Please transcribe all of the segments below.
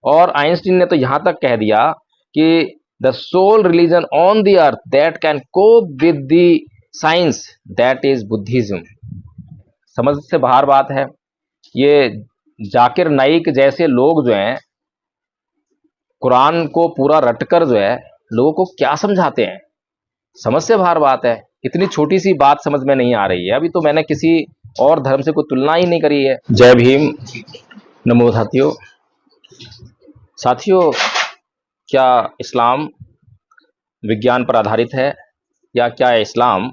और आइंस्टीन ने तो यहाँ तक कह दिया कि the sole religion on the earth that can cope with the science that is Buddhism. समझ से बाहर बात है। ये जाकिर नाइक जैसे लोग जो हैं कुरान को पूरा रटकर जो है लोगों को क्या समझाते हैं, समझ से बाहर बात है। इतनी छोटी सी बात समझ में नहीं आ रही है। अभी तो मैंने किसी और धर्म से कोई तुलना ही नहीं करी है। जय भीम, नमो साथियों। साथियों, क्या इस्लाम विज्ञान पर आधारित है, या क्या इस्लाम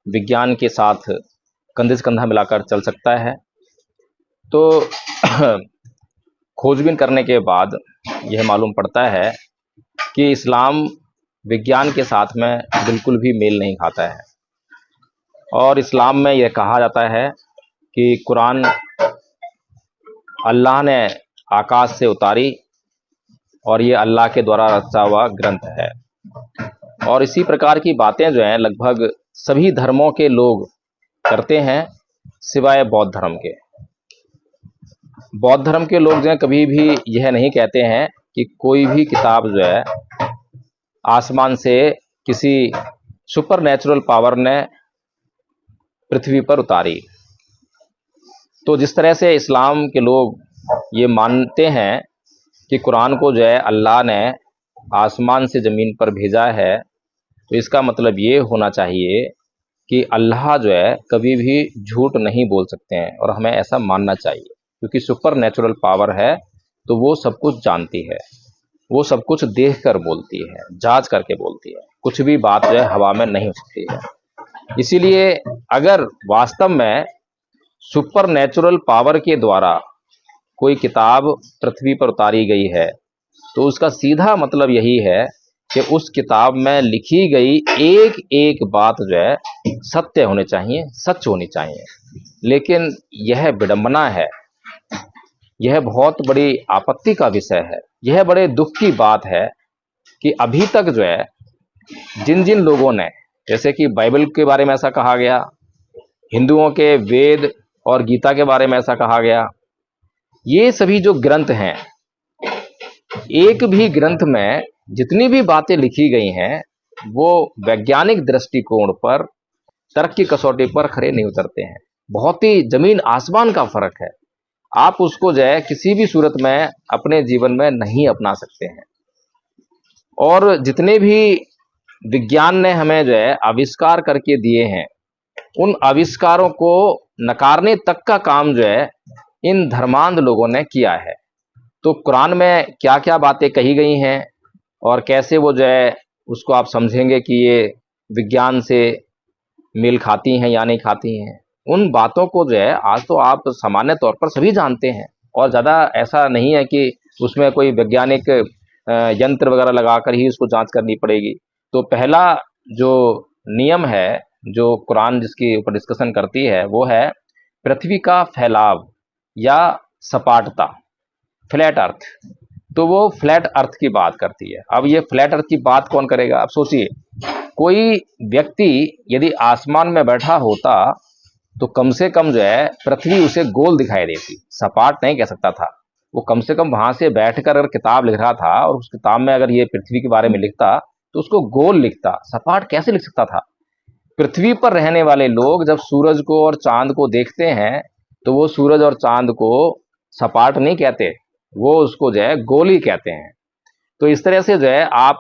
विज्ञान के साथ कंधे से कंधा मिलाकर चल सकता है? तो खोजबीन करने के बाद यह मालूम पड़ता है कि इस्लाम विज्ञान के साथ में बिल्कुल भी मेल नहीं खाता है। और इस्लाम में यह कहा जाता है कि कुरान अल्लाह ने आकाश से उतारी और ये अल्लाह के द्वारा रचा हुआ ग्रंथ है। और इसी प्रकार की बातें जो हैं लगभग सभी धर्मों के लोग करते हैं सिवाय बौद्ध धर्म के। बौद्ध धर्म के लोग जो हैं कभी भी यह नहीं कहते हैं कि कोई भी किताब जो है आसमान से किसी सुपर नेचुरल पावर ने पृथ्वी पर उतारी। तो जिस तरह से इस्लाम के लोग ये मानते हैं कि कुरान को जो है अल्लाह ने आसमान से ज़मीन पर भेजा है, तो इसका मतलब ये होना चाहिए कि अल्लाह जो है कभी भी झूठ नहीं बोल सकते हैं, और हमें ऐसा मानना चाहिए क्योंकि सुपर नेचुरल पावर है तो वो सब कुछ जानती है, वो सब कुछ देख कर बोलती है, जांच करके बोलती है। कुछ भी बात जो है हवा में नहीं उठती है। इसीलिए अगर वास्तव में सुपर नेचुरल पावर के द्वारा कोई किताब पृथ्वी पर उतारी गई है तो उसका सीधा मतलब यही है कि उस किताब में लिखी गई एक एक बात जो है सत्य होने चाहिए, सच होनी चाहिए। लेकिन यह विडंबना है, यह बहुत बड़ी आपत्ति का विषय है, यह बड़े दुख की बात है कि अभी तक जो है जिन जिन लोगों ने, जैसे कि बाइबल के बारे में ऐसा कहा गया, हिंदुओं के वेद और गीता के बारे में ऐसा कहा गया, ये सभी जो ग्रंथ हैं, एक भी ग्रंथ में जितनी भी बातें लिखी गई हैं वो वैज्ञानिक दृष्टिकोण पर, तर्क की कसौटी पर खरे नहीं उतरते हैं। बहुत ही जमीन आसमान का फर्क है। आप उसको जो है किसी भी सूरत में अपने जीवन में नहीं अपना सकते हैं। और जितने भी विज्ञान ने हमें जो है आविष्कार करके दिए हैं, उन आविष्कारों को नकारने तक का काम जो है इन धर्मांध लोगों ने किया है। तो कुरान में क्या क्या बातें कही गई हैं और कैसे वो जो है उसको आप समझेंगे कि ये विज्ञान से मेल खाती हैं या नहीं खाती हैं, उन बातों को जो है आज तो आप सामान्य तौर पर सभी जानते हैं। और ज़्यादा ऐसा नहीं है कि उसमें कोई वैज्ञानिक यंत्र वगैरह लगाकर ही उसको जांच करनी पड़ेगी। तो पहला जो नियम है जो कुरान जिसके ऊपर डिस्कशन करती है वो है पृथ्वी का फैलाव या सपाटता, फ्लैट अर्थ। तो वो फ्लैट अर्थ की बात करती है। अब ये फ्लैट अर्थ की बात कौन करेगा? अब सोचिए, कोई व्यक्ति यदि आसमान में बैठा होता तो कम से कम जो है पृथ्वी उसे गोल दिखाई देती, सपाट नहीं कह सकता था। वो कम से कम वहां से बैठकर अगर किताब लिख रहा था और उस किताब में अगर ये पृथ्वी के बारे में लिखता तो उसको गोल लिखता, सपाट कैसे लिख सकता था? पृथ्वी पर रहने वाले लोग जब सूरज को और चांद को देखते हैं तो वो सूरज और चांद को सपाट नहीं कहते, वो उसको जो है गोल ही कहते हैं। तो इस तरह से जो है आप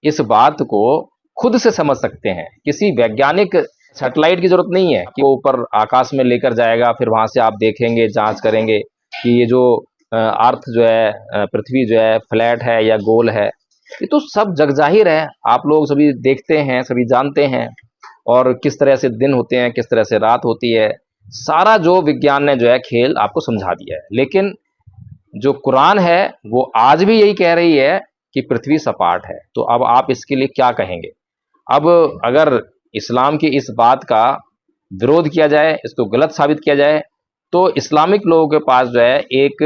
इस बात को खुद से समझ सकते हैं। किसी वैज्ञानिक सैटेलाइट की जरूरत नहीं है कि वो ऊपर आकाश में लेकर जाएगा, फिर वहां से आप देखेंगे, जांच करेंगे कि ये जो अर्थ जो है, पृथ्वी जो है फ्लैट है या गोल है। ये तो सब जग जाहिर है, आप लोग सभी देखते हैं, सभी जानते हैं। और किस तरह से दिन होते हैं, किस तरह से रात होती है, सारा जो विज्ञान ने जो है खेल आपको समझा दिया है। लेकिन जो कुरान है वो आज भी यही कह रही है कि पृथ्वी सपाट है। तो अब आप इसके लिए क्या कहेंगे? अब अगर इस्लाम की इस बात का विरोध किया जाए, इसको गलत साबित किया जाए, तो इस्लामिक लोगों के पास जो है एक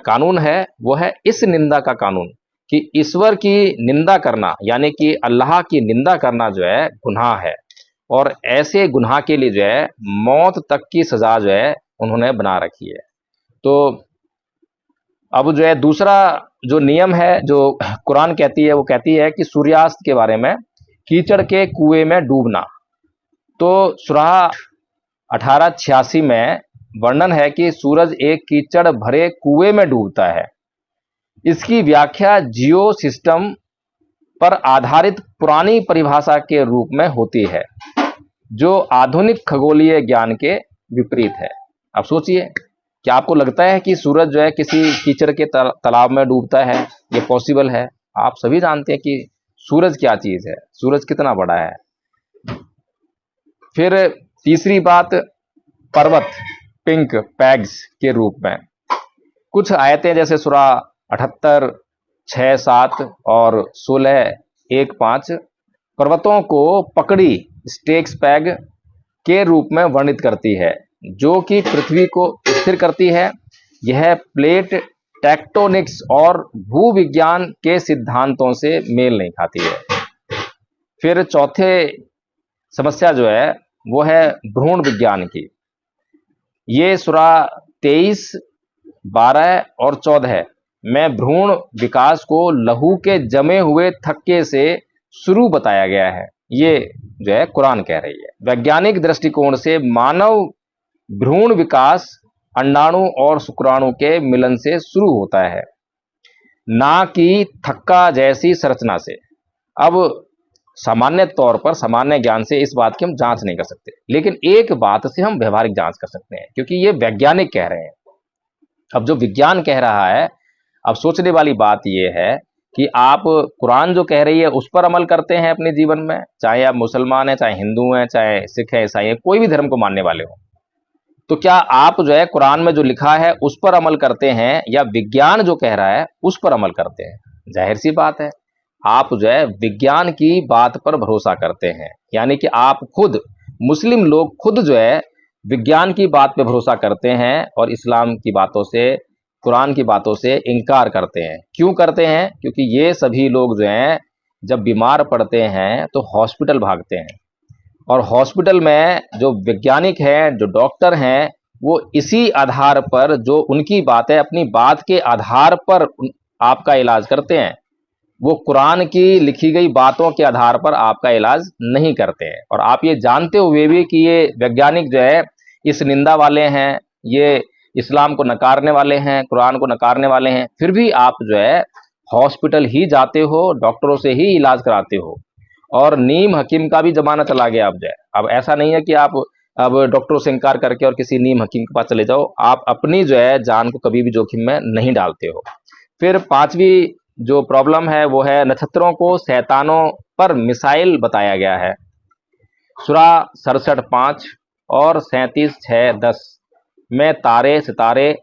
कानून है, वो है इस निंदा का कानून कि ईश्वर की निंदा करना यानी कि अल्लाह की निंदा करना जो है गुनाह है। और ऐसे गुनाह के लिए जो है मौत तक की सजा जो है उन्होंने बना रखी है। तो अब जो है दूसरा जो नियम है जो कुरान कहती है, वो कहती है कि सूर्यास्त के बारे में, कीचड़ के कुएं में डूबना। तो सूरह 1886 में वर्णन है कि सूरज एक कीचड़ भरे कुएं में डूबता है। इसकी व्याख्या जियो सिस्टम पर आधारित पुरानी परिभाषा के रूप में होती है, जो आधुनिक खगोलीय ज्ञान के विपरीत है। अब सोचिए, क्या आपको लगता है कि सूरज जो है किसी कीचड़ के तालाब में डूबता है? ये पॉसिबल है? आप सभी जानते हैं कि सूरज क्या चीज है, सूरज कितना बड़ा है। फिर तीसरी बात, पर्वत पिंक पैग्स के रूप में कुछ आयतें जैसे सूरह 78, 6, 7 और 16, 1, 5 पर्वतों को पकड़ी स्टेक्स पैग के रूप में वर्णित करती है, जो कि पृथ्वी को स्थिर करती है। यह प्लेट टेक्टोनिक्स और भूविज्ञान के सिद्धांतों से मेल नहीं खाती है। फिर चौथे समस्या जो है वो है भ्रूण विज्ञान की। ये सूरह 23, 12 और 14 में भ्रूण विकास को लहू के जमे हुए थक्के से शुरू बताया गया है। ये जो है कुरान कह रही है। वैज्ञानिक दृष्टिकोण से मानव भ्रूण विकास अंडाणु और शुक्राणु के मिलन से शुरू होता है, ना कि थक्का जैसी संरचना से। अब सामान्य तौर पर, सामान्य ज्ञान से इस बात की हम जांच नहीं कर सकते, लेकिन एक बात से हम व्यवहारिक जांच कर सकते हैं, क्योंकि ये वैज्ञानिक कह रहे हैं। अब जो विज्ञान कह रहा है, अब सोचने वाली बात यह है कि आप कुरान जो कह रही है उस पर अमल करते हैं अपने जीवन में, चाहे आप मुसलमान हैं, चाहे हिंदू हैं, चाहे सिख हैं, ईसाई हैं, कोई भी धर्म को मानने वाले हो, तो क्या आप जो है कुरान में जो लिखा है उस पर अमल करते हैं, या विज्ञान जो कह रहा है उस पर अमल करते हैं? जाहिर सी बात है, आप जो है विज्ञान की बात पर भरोसा करते हैं। यानी कि आप खुद, मुस्लिम लोग खुद जो है विज्ञान की बात पर भरोसा करते हैं और इस्लाम की बातों से, कुरान की बातों से इनकार करते हैं। क्यों करते हैं? क्योंकि ये सभी लोग जो हैं जब बीमार पड़ते हैं तो हॉस्पिटल भागते हैं, और हॉस्पिटल में जो वैज्ञानिक हैं, जो डॉक्टर हैं, वो इसी आधार पर, जो उनकी बात है, अपनी बात के आधार पर आपका इलाज करते हैं। वो कुरान की लिखी गई बातों के आधार पर आपका इलाज नहीं करते हैं। और आप ये जानते हुए भी कि ये वैज्ञानिक जो है इस निंदा वाले हैं, ये इस्लाम को नकारने वाले हैं, कुरान को नकारने वाले हैं, फिर भी आप जो है हॉस्पिटल ही जाते हो, डॉक्टरों से ही इलाज कराते हो। और नीम हकीम का भी जमाना चला गया अब जो है। अब ऐसा नहीं है कि आप अब डॉक्टरों से इनकार करके और किसी नीम हकीम के पास चले जाओ, आप अपनी जो है जान को कभी भी जोखिम में नहीं डालते हो। फिर पांचवी जो प्रॉब्लम है वो है नक्षत्रों को शैतानों पर मिसाइल बताया गया है। सूरह 67, 5 और 37, 6, 10 में तारे सितारे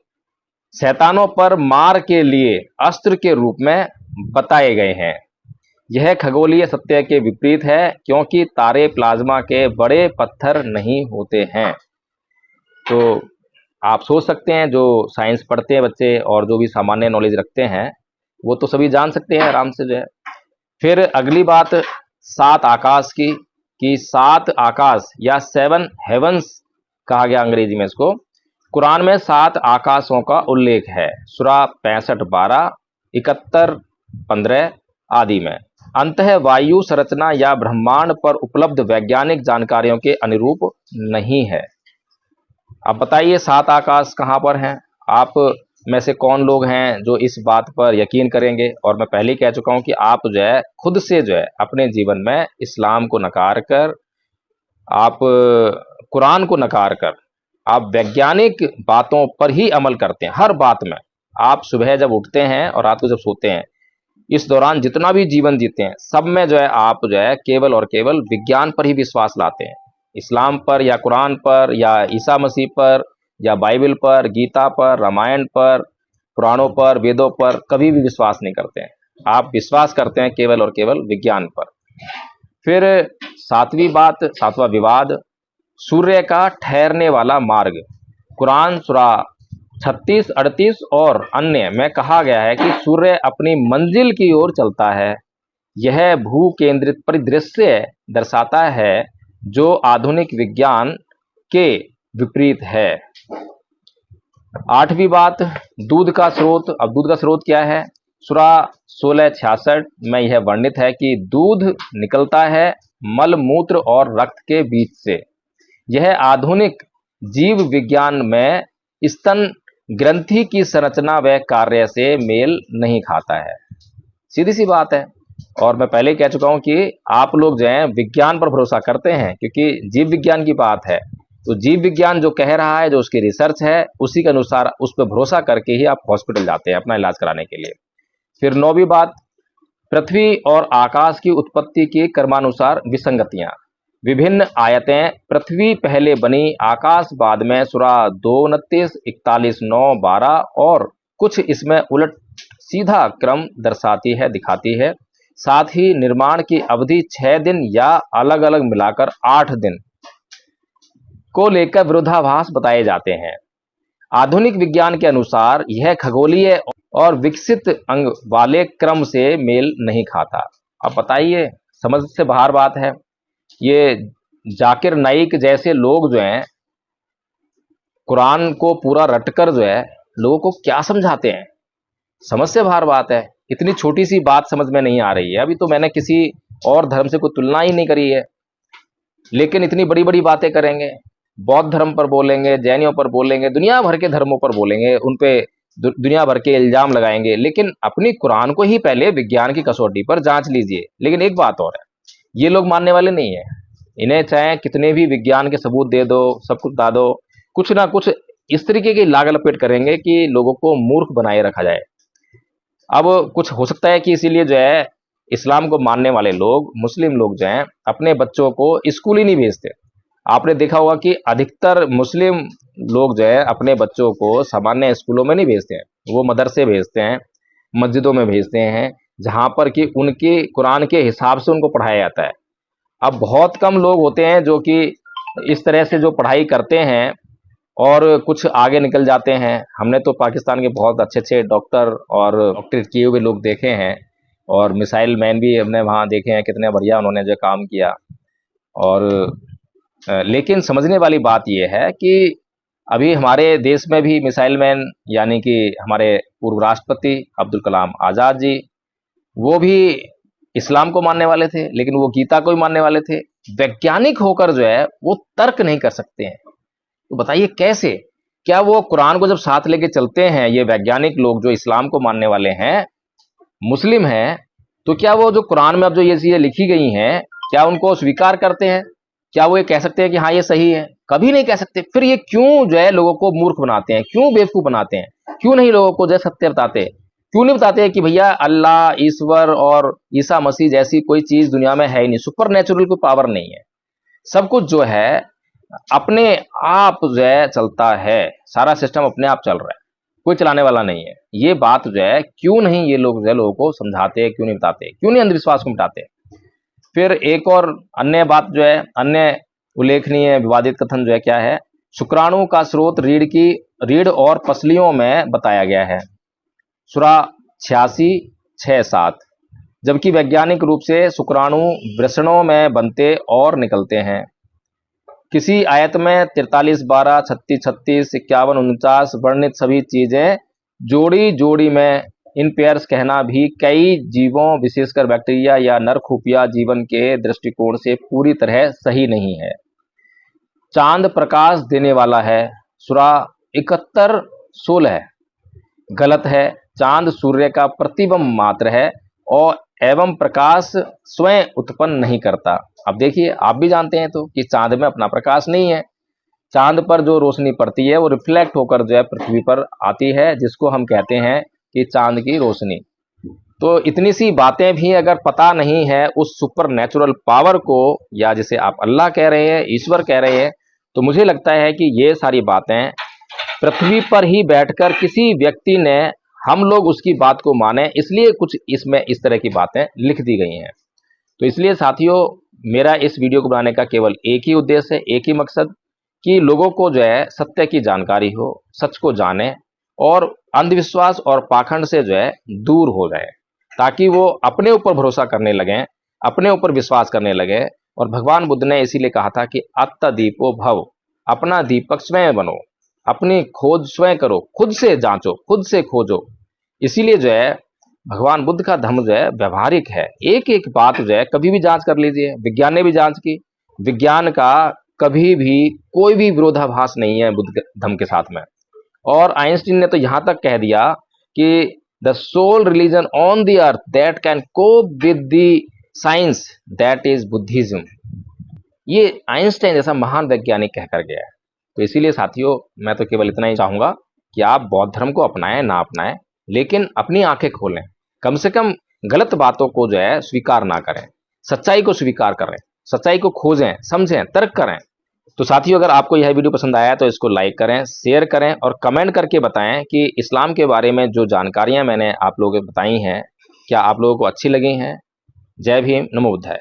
शैतानों पर मार के लिए अस्त्र के रूप में बताए गए हैं। यह खगोलीय सत्य के विपरीत है, क्योंकि तारे प्लाज्मा के बड़े पत्थर नहीं होते हैं। तो आप सोच सकते हैं, जो साइंस पढ़ते हैं बच्चे और जो भी सामान्य नॉलेज रखते हैं वो तो सभी जान सकते हैं आराम से जो है। फिर अगली बात 7 आकाश की, कि 7 आकाश या 7 हेवंस कहा गया अंग्रेजी में इसको। कुरान में 7 आकाशों का उल्लेख है, सूरह 65, 12, 71, 15 आदि में। अंतः वायु संरचना या ब्रह्मांड पर उपलब्ध वैज्ञानिक जानकारियों के अनुरूप नहीं है। अब बताइए 7 आकाश कहाँ पर हैं? आप में से कौन लोग हैं जो इस बात पर यकीन करेंगे? और मैं पहले ही कह चुका हूं कि आप जो है खुद से जो है अपने जीवन में इस्लाम को नकार कर, आप कुरान को नकार कर, आप वैज्ञानिक बातों पर ही अमल करते हैं हर बात में। आप सुबह जब उठते हैं और रात को जब सोते हैं, इस दौरान जितना भी जीवन जीते हैं, सब में जो है आप जो है केवल और केवल विज्ञान पर ही विश्वास लाते हैं। इस्लाम पर या कुरान पर या ईसा मसीह पर या बाइबल पर, गीता पर, रामायण पर, पुराणों पर, वेदों पर कभी भी विश्वास नहीं करते हैं। आप विश्वास करते हैं केवल और केवल विज्ञान पर। फिर 7वीं बात, 7वां विवाद, सूर्य का ठहरने वाला मार्ग। कुरान सूरह 36, 38 और अन्य में कहा गया है कि सूर्य अपनी मंजिल की ओर चलता है। यह भू केंद्रित परिदृश्य दर्शाता है, जो आधुनिक विज्ञान के विपरीत है। 8वीं बात, दूध का स्रोत। अब दूध का स्रोत क्या है? सूरा 1666 में यह वर्णित है कि दूध निकलता है मल मूत्र और रक्त के बीच से। यह आधुनिक जीव विज्ञान में स्तन ग्रंथि की संरचना व कार्य से मेल नहीं खाता है। सीधी सी बात है। और मैं पहले कह चुका हूं कि आप लोग जो है विज्ञान पर भरोसा करते हैं, क्योंकि जीव विज्ञान की बात है तो जीव विज्ञान जो कह रहा है, जो उसकी रिसर्च है, उसी के अनुसार उस पर भरोसा करके ही आप हॉस्पिटल जाते हैं अपना इलाज कराने के लिए। फिर 9वीं बात, पृथ्वी और आकाश की उत्पत्ति की क्रमानुसार विसंगतियां। विभिन्न आयतें पृथ्वी पहले बनी, आकाश बाद में। सूरा 2:29, 41, 9, 12 और कुछ इसमें उलट सीधा क्रम दर्शाती है, दिखाती है। साथ ही निर्माण की अवधि 6 दिन या अलग अलग मिलाकर 8 दिन को लेकर विरोधाभास बताए जाते हैं। आधुनिक विज्ञान के अनुसार यह खगोलीय और विकसित अंग वाले क्रम से मेल नहीं खाता। अब बताइए, समझ से बाहर बात है। ये जाकिर नाइक जैसे लोग जो हैं कुरान को पूरा रटकर जो है लोगों को क्या समझाते हैं, समझ से बाहर बात है। इतनी छोटी सी बात समझ में नहीं आ रही है। अभी तो मैंने किसी और धर्म से कोई तुलना ही नहीं करी है, लेकिन इतनी बड़ी बड़ी बातें करेंगे। बौद्ध धर्म पर बोलेंगे, जैनियों पर बोलेंगे, दुनिया भर के धर्मों पर बोलेंगे, उन पे दुनिया भर के इल्जाम लगाएंगे, लेकिन अपनी कुरान को ही पहले विज्ञान की कसौटी पर जांच लीजिए। लेकिन एक बात और है, ये लोग मानने वाले नहीं है। इन्हें चाहे कितने भी विज्ञान के सबूत दे दो, सब कुछ बता दो, कुछ ना कुछ इस तरीके की लाग लपेट करेंगे कि लोगों को मूर्ख बनाए रखा जाए। अब कुछ हो सकता है कि इसीलिए जो है इस्लाम को मानने वाले लोग, मुस्लिम लोग जो हैं, अपने बच्चों को स्कूल ही नहीं भेजते। आपने देखा होगा कि अधिकतर मुस्लिम लोग जो है अपने बच्चों को सामान्य स्कूलों में नहीं भेजते हैं, वो मदरसे भेजते हैं, मस्जिदों में भेजते हैं, जहाँ पर कि उनके कुरान के हिसाब से उनको पढ़ाया जाता है। अब बहुत कम लोग होते हैं जो कि इस तरह से जो पढ़ाई करते हैं और कुछ आगे निकल जाते हैं। हमने तो पाकिस्तान के बहुत अच्छे अच्छे डॉक्टर और डॉक्टरेट किए हुए लोग देखे हैं, और मिसाइल मैन भी हमने वहाँ देखे हैं, कितने बढ़िया उन्होंने जो काम किया। और लेकिन समझने वाली बात यह है कि अभी हमारे देश में भी मिसाइल मैन यानी कि हमारे पूर्व राष्ट्रपति अब्दुल कलाम आज़ाद जी, वो भी इस्लाम को मानने वाले थे, लेकिन वो गीता को भी मानने वाले थे। वैज्ञानिक होकर जो है वो तर्क नहीं कर सकते हैं। तो बताइए कैसे? क्या वो कुरान को जब साथ लेके चलते हैं, ये वैज्ञानिक लोग जो इस्लाम को मानने वाले हैं, मुस्लिम हैं, तो क्या वो जो कुरान में अब जो ये चीजें लिखी गई हैं, क्या उनको स्वीकार करते हैं? क्या वो ये कह सकते हैं कि हाँ ये सही है? कभी नहीं कह सकते। फिर ये क्यों जो है लोगों को मूर्ख बनाते हैं, क्यों बेवकूफ बनाते हैं? क्यों नहीं लोगों को जो है सत्य बताते? क्यों नहीं बताते हैं कि भैया अल्लाह, ईश्वर और ईसा मसीह जैसी कोई चीज दुनिया में है ही नहीं, सुपर नेचुरल कोई पावर नहीं है। सब कुछ जो है अपने आप जो है चलता है, सारा सिस्टम अपने आप चल रहा है, कोई चलाने वाला नहीं है। ये बात जो है क्यों नहीं ये लोग जो है लोगों को समझाते, क्यों नहीं बताते, क्यों नहीं अंधविश्वास को मिटाते? फिर एक और अन्य बात जो है, अन्य उल्लेखनीय विवादित कथन जो है क्या है? शुक्राणु का स्रोत रीढ़ और पसलियों में बताया गया है, सूरा 86:6-7, जबकि वैज्ञानिक रूप से शुक्राणु वृषणों में बनते और निकलते हैं। किसी आयत में 43, 12, 36, 36, 51, 49 वर्णित सभी चीजें जोड़ी जोड़ी में इन पेयर्स कहना भी कई जीवों, विशेषकर बैक्टीरिया या नर खुफिया जीवन के दृष्टिकोण से पूरी तरह सही नहीं है। चांद प्रकाश देने वाला है, सूरा 71:16, गलत है। चांद सूर्य का प्रतिबिंब मात्र है और एवं प्रकाश स्वयं उत्पन्न नहीं करता। अब देखिए, आप भी जानते हैं तो कि चांद में अपना प्रकाश नहीं है। चांद पर जो रोशनी पड़ती है वो रिफ्लेक्ट होकर जो है पृथ्वी पर आती है, जिसको हम कहते हैं कि चांद की रोशनी। तो इतनी सी बातें भी अगर पता नहीं है उस सुपर नेचुरल पावर को, या जिसे आप अल्लाह कह रहे हैं, ईश्वर कह रहे हैं, तो मुझे लगता है कि ये सारी बातें पृथ्वी पर ही बैठकर किसी व्यक्ति ने, हम लोग उसकी बात को माने, इसलिए कुछ इसमें इस तरह की बातें लिख दी गई हैं। तो इसलिए साथियों, मेरा इस वीडियो को बनाने का केवल एक ही उद्देश्य है, एक ही मकसद, कि लोगों को जो है सत्य की जानकारी हो, सच को जाने और अंधविश्वास और पाखंड से जो है दूर हो जाए, ताकि वो अपने ऊपर भरोसा करने लगें, अपने ऊपर विश्वास करने लगे। और भगवान बुद्ध ने इसीलिए कहा था कि आत्ता दीपो भव, अपना दीपक स्वयं बनो, अपनी खोज स्वयं करो, खुद से जांचो, खुद से खोजो। इसीलिए जो है भगवान बुद्ध का धर्म जो है व्यवहारिक है। एक एक बात जो है कभी भी जांच कर लीजिए। विज्ञान ने भी जांच की, विज्ञान का कभी भी कोई भी विरोधाभास नहीं है बुद्ध धर्म के साथ में। और आइंस्टीन ने तो यहां तक कह दिया कि the sole religion on the earth that can cope with the science that is Buddhism. ये आइंस्टाइन जैसा महान वैज्ञानिक कहकर गया है। तो इसीलिए साथियों, मैं तो केवल इतना ही चाहूंगा कि आप बौद्ध धर्म को अपनाएं ना अपनाएं, लेकिन अपनी आंखें खोलें। कम से कम गलत बातों को जो है स्वीकार ना करें, सच्चाई को स्वीकार करें, सच्चाई को खोजें, समझें, तर्क करें। तो साथियों, अगर आपको यह वीडियो पसंद आया तो इसको लाइक करें, शेयर करें और कमेंट करके बताएं कि इस्लाम के बारे में जो जानकारियां मैंने आप लोगों को बताई हैं, क्या आप लोगों को अच्छी लगी हैं। जय भीम, नमो बुद्धाय।